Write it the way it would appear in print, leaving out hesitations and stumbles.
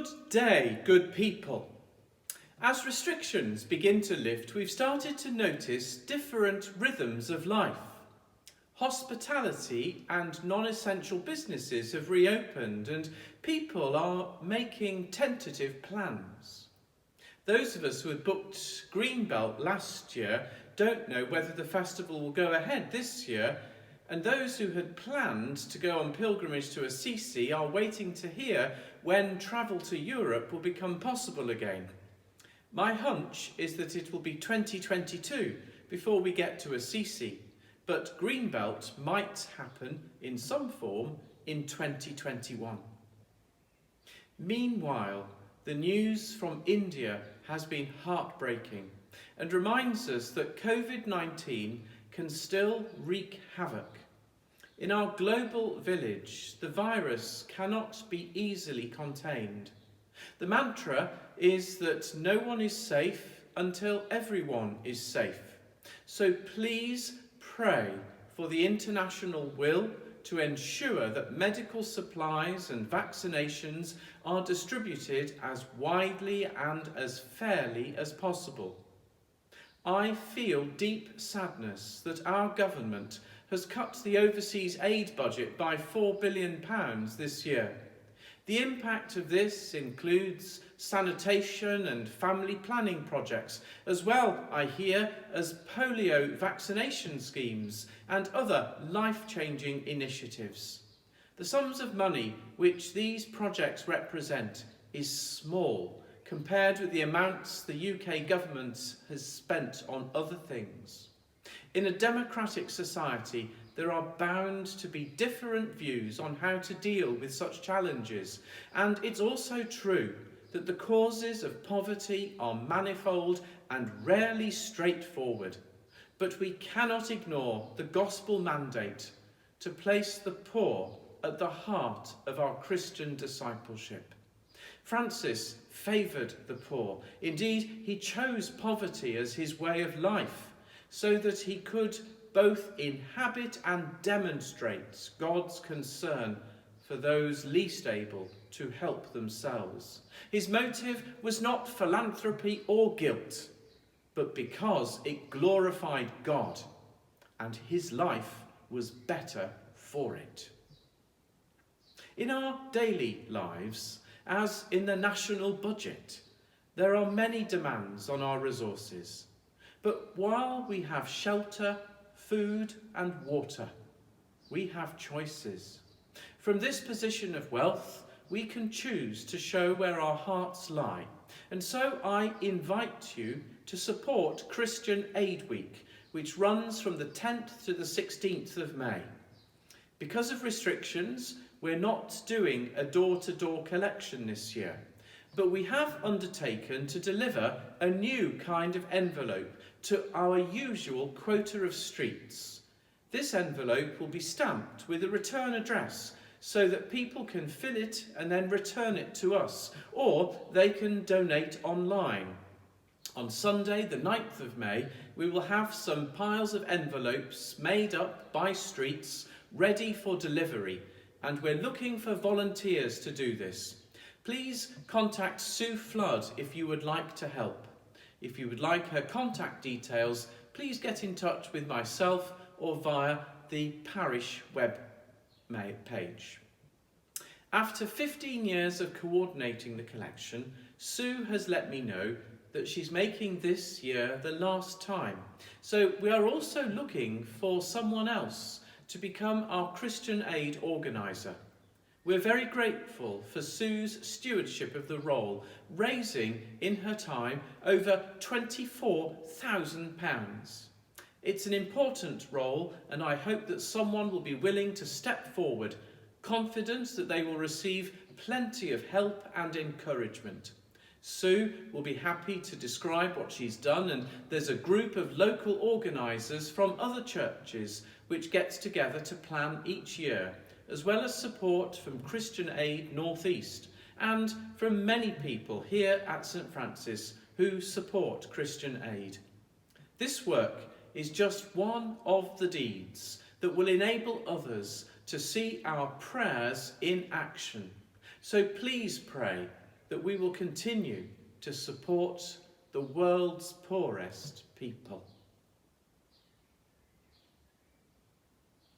Good day, good people. As restrictions begin to lift, we've started to notice different rhythms of life. Hospitality and non-essential businesses have reopened and people are making tentative plans. Those of us who had booked Greenbelt last year don't know whether the festival will go ahead this year, and those who had planned to go on pilgrimage to Assisi are waiting to hear when travel to Europe will become possible again. My hunch is that it will be 2022 before we get to Assisi, but Greenbelt might happen in some form in 2021. Meanwhile, the news from India has been heartbreaking and reminds us that COVID-19 can still wreak havoc. In our global village, the virus cannot be easily contained. The mantra is that no one is safe until everyone is safe. So please pray for the international will to ensure that medical supplies and vaccinations are distributed as widely and as fairly as possible. I feel deep sadness that our government has cut the overseas aid budget by £4 billion this year. The impact of this includes sanitation and family planning projects, as well, I hear, as polio vaccination schemes and other life-changing initiatives. The sums of money which these projects represent is small compared with the amounts the UK government has spent on other things. In a democratic society, there are bound to be different views on how to deal with such challenges, and it's also true that the causes of poverty are manifold and rarely straightforward. But we cannot ignore the gospel mandate to place the poor at the heart of our Christian discipleship. Francis favoured the poor. Indeed, he chose poverty as his way of life, so that he could both inhabit and demonstrate God's concern for those least able to help themselves. His motive was not philanthropy or guilt, but because it glorified God, and his life was better for it. In our daily lives, as in the national budget, there are many demands on our resources. But while we have shelter, food and water, we have choices. From this position of wealth, we can choose to show where our hearts lie. And so I invite you to support Christian Aid Week, which runs from the 10th to the 16th of May. Because of restrictions, we're not doing a door-to-door collection this year, but we have undertaken to deliver a new kind of envelope to our usual quota of streets. This envelope will be stamped with a return address so that people can fill it and then return it to us, or they can donate online. On Sunday, the 9th of May, we will have some piles of envelopes made up by streets ready for delivery, and we're looking for volunteers to do this. Please contact Sue Flood if you would like to help. If you would like her contact details, please get in touch with myself or via the parish web page. After 15 years of coordinating the collection, Sue has let me know that she's making this year the last time. So we are also looking for someone else to become our Christian Aid organiser. We're very grateful for Sue's stewardship of the role, raising in her time over £24,000. It's an important role, and I hope that someone will be willing to step forward, confident that they will receive plenty of help and encouragement. Sue will be happy to describe what she's done, and there's a group of local organisers from other churches which gets together to plan each year, as well as support from Christian Aid North East and from many people here at St Francis who support Christian Aid. This work is just one of the deeds that will enable others to see our prayers in action. So please pray that we will continue to support the world's poorest people.